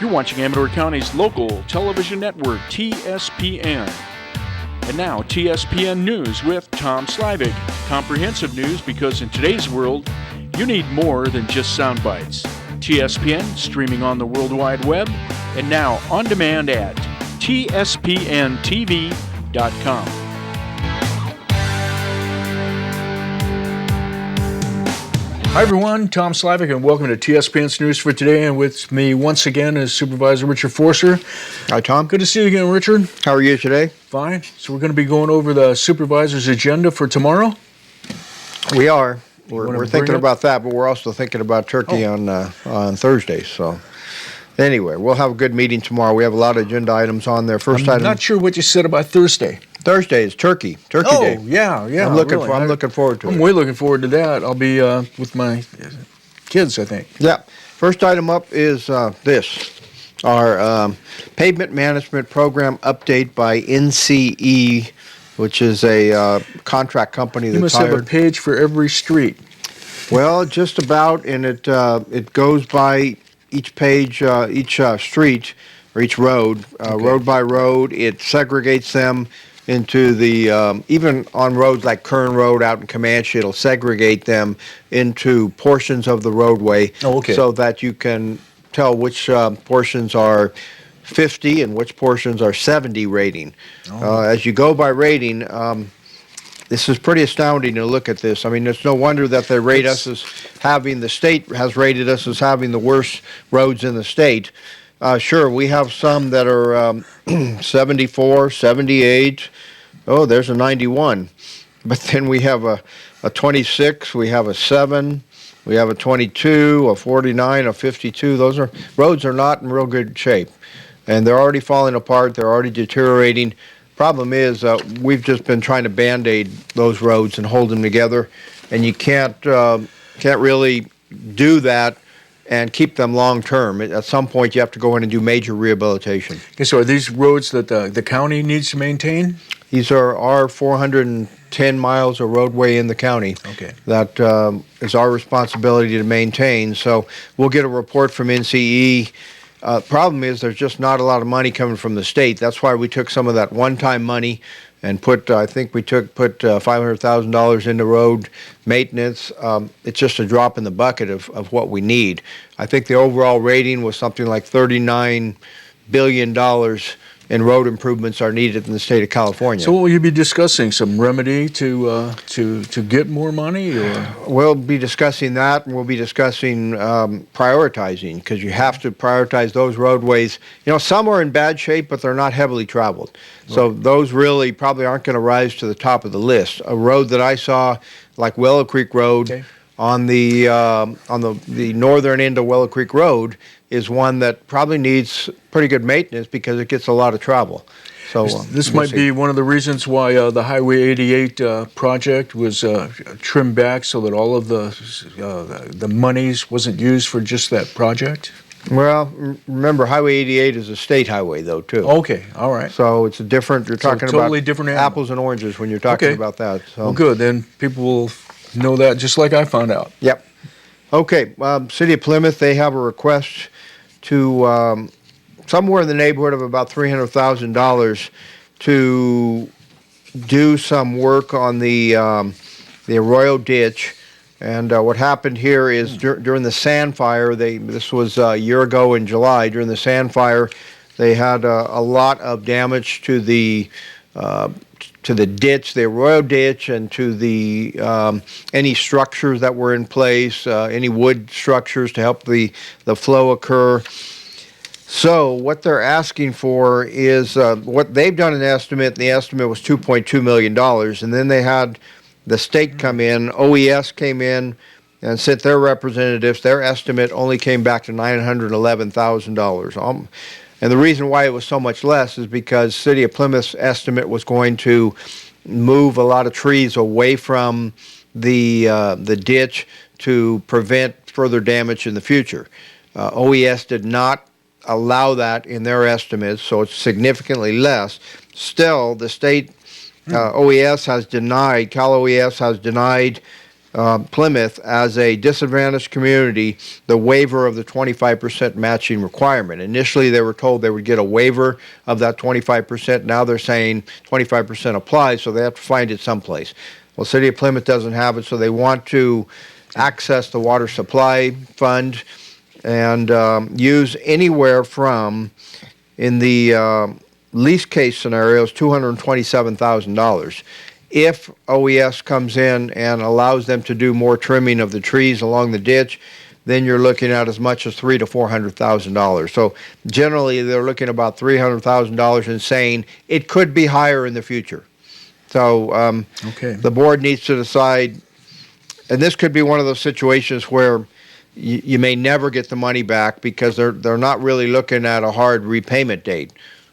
You're watching Amador County's local television network, TSPN. And now, TSPN News with Tom Slivick. Comprehensive news because in today's world, you need more than just sound bites. TSPN, streaming on the World Wide Web, and now on demand at TSPNTV.com. Hi everyone, Tom Slivick, and welcome to TSPN's News for today. And with me once again is Supervisor Richard Forster. Hi, Tom. Good to see you again, Richard. How are you today? Fine. So we're going to be going over the supervisor's agenda for tomorrow. We are. We're thinking about that, but we're also thinking about turkey on Thursday. So anyway, we'll have a good meeting tomorrow. We have a lot of agenda items on there. First item. I'm not sure what you said about Thursday. Thursday is Turkey Day. Oh, yeah. I'm looking forward to it. I'm way looking forward to that. I'll be with my kids, I think. Yeah. First item up is this. Our pavement management program update by NCE, which is a contract company that's You must have a page for every street. Well, just about, and it goes by each page, each street or each road, road by road. It segregates them into the, even on roads like Kern Road out in Comanche, it'll segregate them into portions of the roadway so that you can tell which portions are 50 and which portions are 70 rating. As you go by rating, this is pretty astounding to look at this. I mean, it's no wonder that they rate us as having, the state has rated us as having the worst roads in the state. Sure, we have some that are 74, 78. Oh, there's a 91. But then we have a 26, we have a 7, we have a 22, a 49, a 52. Those roads are not in real good shape. And they're already falling apart, they're already deteriorating. Problem is, we've just been trying to Band-Aid those roads and hold them together. And you can't really do that and keep them long-term. At some point, you have to go in and do major rehabilitation. Okay, so are these roads that the county needs to maintain? These are our 410 miles of roadway in the county. Okay. That is our responsibility to maintain. So we'll get a report from NCE. Problem is there's just not a lot of money coming from the state. That's why we took some of that one-time money and put $500,000 into road maintenance. It's just a drop in the bucket of what we need. I think the overall rating was something like $39 billion in road improvements are needed in the state of California. So will you be discussing some remedy to get more money? Or? We'll be discussing that, and we'll be discussing prioritizing, because you have to prioritize those roadways. You know, some are in bad shape, but they're not heavily traveled. So those really probably aren't going to rise to the top of the list. A road that I saw, like Willow Creek Road, on the northern end of Willow Creek Road, is one that probably needs pretty good maintenance because it gets a lot of travel. So this might be one of the reasons why the Highway 88 project was trimmed back so that all of the monies wasn't used for just that project. Well, remember, Highway 88 is a state highway, though, too. Okay, all right. So it's a different, you're talking totally about different apples and oranges when you're talking about that. So. Well, good. Then people will know that just like I found out. Yep. Okay, City of Plymouth, they have a request to somewhere in the neighborhood of about $300,000 to do some work on the Arroyo Ditch. And what happened here is during the sand fire, this was a year ago in July, during the sand fire, they had a lot of damage to the ditch, the Arroyo Ditch, and to the any structures that were in place, any wood structures to help the flow occur. So what they're asking for is what they've done an estimate, and the estimate was $2.2 million, and then they had the state come in, OES came in and sent their representatives. Their estimate only came back to $911,000. And the reason why it was so much less is because City of Plymouth's estimate was going to move a lot of trees away from the ditch to prevent further damage in the future. OES did not allow that in their estimates, so it's significantly less. Still, the state OES has denied, Cal OES has denied Plymouth as a disadvantaged community the waiver of the 25% matching requirement. Initially, they were told they would get a waiver of that 25%. Now they're saying 25% applies, so they have to find it someplace. Well, City of Plymouth doesn't have it, so they want to access the water supply fund and use anywhere from, in the least case scenarios, $227,000. If OES comes in and allows them to do more trimming of the trees along the ditch, then you're looking at as much as $300,000 to $400,000. So generally, they're looking at about $300,000 and saying it could be higher in the future. So the board needs to decide, and this could be one of those situations where you may never get the money back because they're not really looking at a hard repayment date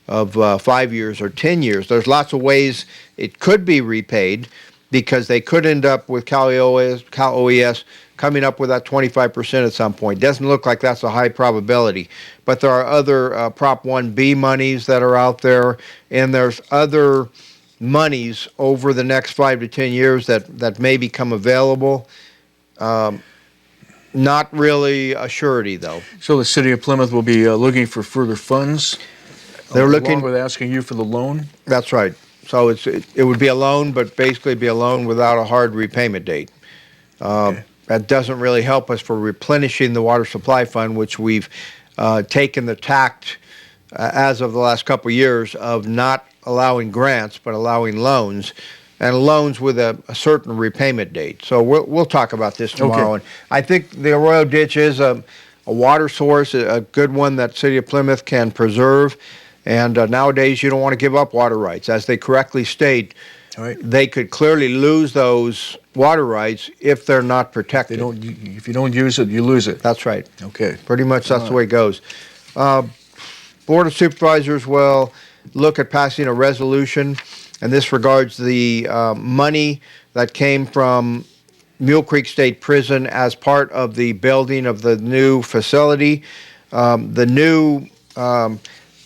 of 5 years or 10 years. There's lots of ways it could be repaid because they could end up with Cal OES coming up with that 25% at some point. Doesn't look like that's a high probability, but there are other Prop 1B monies that are out there, and there's other monies over the next 5 to 10 years that may become available. Not really a surety, though. So the City of Plymouth will be looking for further funds? They're looking, along with asking you for the loan? That's right. So it would be a loan, but basically be a loan without a hard repayment date. That doesn't really help us for replenishing the water supply fund, which we've taken the tact as of the last couple of years of not allowing grants, but allowing loans, and loans with a certain repayment date. So we'll talk about this tomorrow. Okay. And I think the Arroyo Ditch is a water source, a good one that City of Plymouth can preserve. And nowadays, you don't want to give up water rights. As they correctly state, they could clearly lose those water rights if they're not protected. If you don't use it, you lose it. That's right. Okay. Pretty much that's the way it goes. Board of Supervisors will look at passing a resolution, and this regards the money that came from Mule Creek State Prison as part of the building of the new facility. The new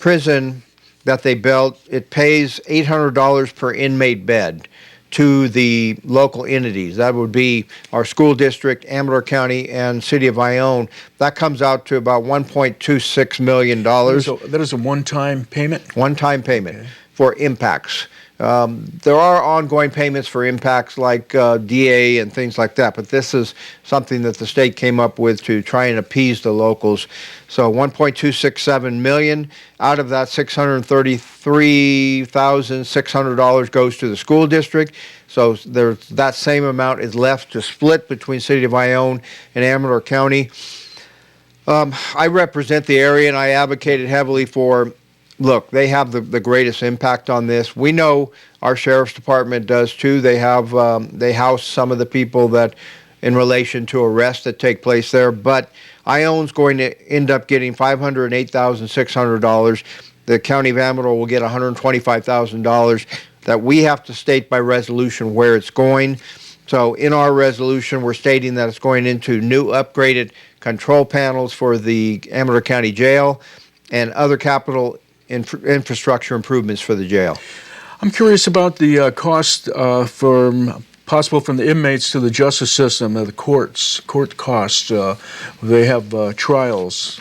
prison that they built, it pays $800 per inmate bed to the local entities. That would be our school district, Amador County, and City of Ione. That comes out to about $1.26 million. So that is a one-time payment? One-time payment for impacts. There are ongoing payments for impacts like DA and things like that, but this is something that the state came up with to try and appease the locals. So $1.267 million. Out of that, $633,600 goes to the school district. So that same amount is left to split between City of Ione and Amador County. I represent the area, and I advocated heavily for, look, they have the greatest impact on this. We know our sheriff's department does too. They have they house some of the people that, in relation to arrests that take place there. But Ione's going to end up getting $508,600. The County of Amador will get $125,000. That we have to state by resolution where it's going. So in our resolution, we're stating that it's going into new upgraded control panels for the Amador County Jail and other capital infrastructure improvements for the jail. I'm curious about the cost possible from the inmates to the justice system, the court costs. They have trials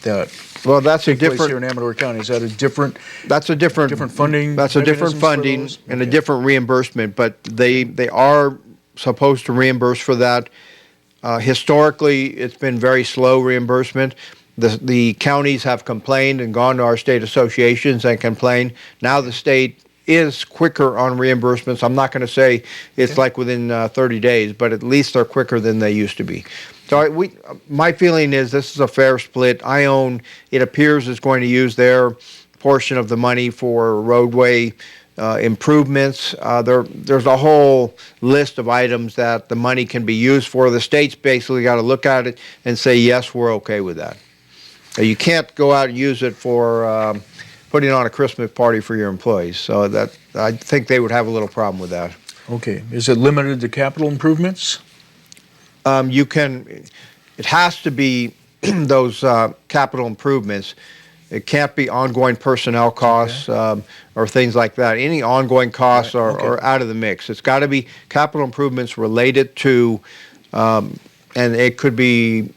that. Well, that's a different. Here in Amador County, is that a different? That's a different funding. That's a different funding and a different reimbursement. But they are supposed to reimburse for that. Historically, it's been very slow reimbursement. The counties have complained and gone to our state associations and complained. Now the state is quicker on reimbursements. I'm not going to say it's like within 30 days, but at least they're quicker than they used to be. So my feeling is this is a fair split. Ione, it appears, is going to use their portion of the money for roadway improvements. There's a whole list of items that the money can be used for. The state's basically got to look at it and say, yes, we're okay with that. You can't go out and use it for putting on a Christmas party for your employees. So that I think they would have a little problem with that. Okay. Is it limited to capital improvements? It has to be those capital improvements. It can't be ongoing personnel costs or things like that. Any ongoing costs are out of the mix. It's got to be capital improvements related to, and it could be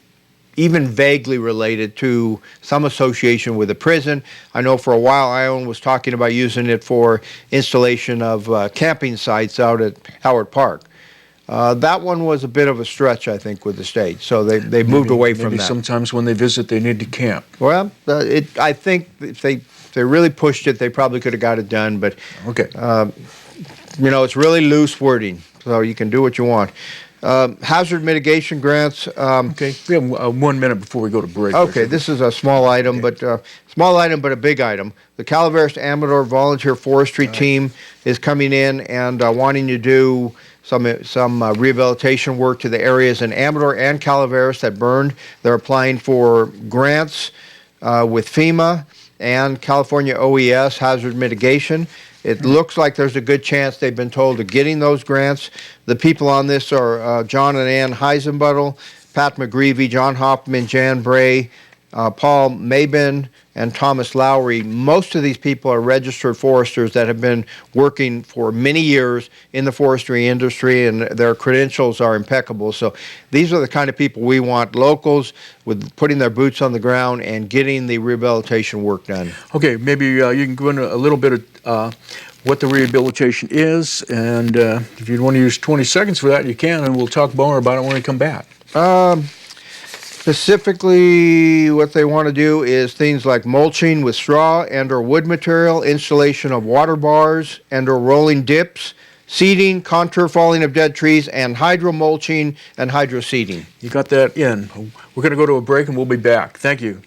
even vaguely related to some association with a prison. I know for a while Ione was talking about using it for installation of camping sites out at Howard Park. That one was a bit of a stretch, I think, with the state. So they moved away from that. Maybe sometimes when they visit, they need to camp. Well, I think if they really pushed it, they probably could have got it done. But you know, it's really loose wording, so you can do what you want. Hazard mitigation grants. Okay, we have 1 minute before we go to break. Okay, this is a small item, but a big item. The Calaveras Amador Volunteer Forestry Team is coming in and wanting to do some rehabilitation work to the areas in Amador and Calaveras that burned. They're applying for grants with FEMA and California OES hazard mitigation. It looks like there's a good chance they've been told of getting those grants. The people on this are John and Ann Heisenbuttel, Pat McGreevy, John Hoffman, Jan Bray, Paul Mabin, and Thomas Lowry. Most of these people are registered foresters that have been working for many years in the forestry industry, and their credentials are impeccable. So these are the kind of people we want, locals with putting their boots on the ground and getting the rehabilitation work done. Okay, maybe you can go into a little bit of what the rehabilitation is, and if you want to use 20 seconds for that, you can, and we'll talk more about it when we come back. Specifically, what they want to do is things like mulching with straw and or wood material, installation of water bars and or rolling dips, seeding, contour falling of dead trees, and hydro mulching and hydro seeding. You got that in. We're going to go to a break and we'll be back. Thank you.